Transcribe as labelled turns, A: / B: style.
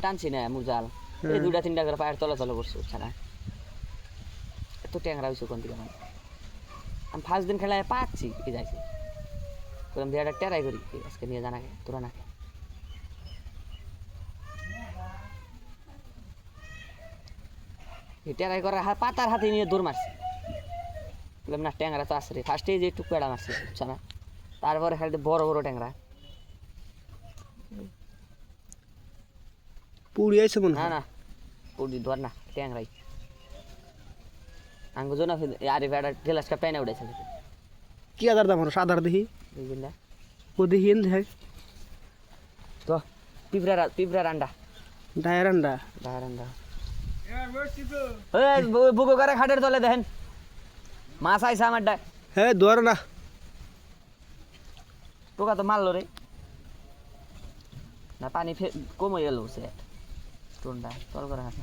A: টানছি না মুজাল এই 2-3টা করে পায়ের তলা করছে বুঝছে না এত ট্যাংরা হয়েছে কোন দিকে মানে আমি ফার্স্ট দিন খেলায় পাচ্ছি কি যাইছে বললাম বিয়াটা টেরাই করি আজকে নিয়ে জানাকে তোরা নাকে টেরাই করার পাতার হাতে নিয়ে দৌড় মারছি বললাম না ট্যাংরা তো আসছে রে ফার্স্টে যে একটু পেড়া মারছে বুঝছে না তারপরে খেলতে বড় বড় ট্যাংরা
B: পুড়ি আইছে মনে
A: না না পুড়ি ধর না ট্যাংরাই আঙ্গুজো না আরে বেড়া গ্লাসটা পেনে উঠেছে
B: কি আদার দাম হলো সাদার দেখি
A: বুঝলেন না
B: ও দেখি এন দেখ
A: তো পিঁপড়ার আন্ডা
B: ডায়ের আন্ডা
A: বুকো করে খাটের তলে দেখেন মাছ আইসা আমার ডায়
B: হ্যাঁ দোয়ার না
A: টোকা তো মারলো রে না পানি কমে গেল সে টুনটা তল করে হাতে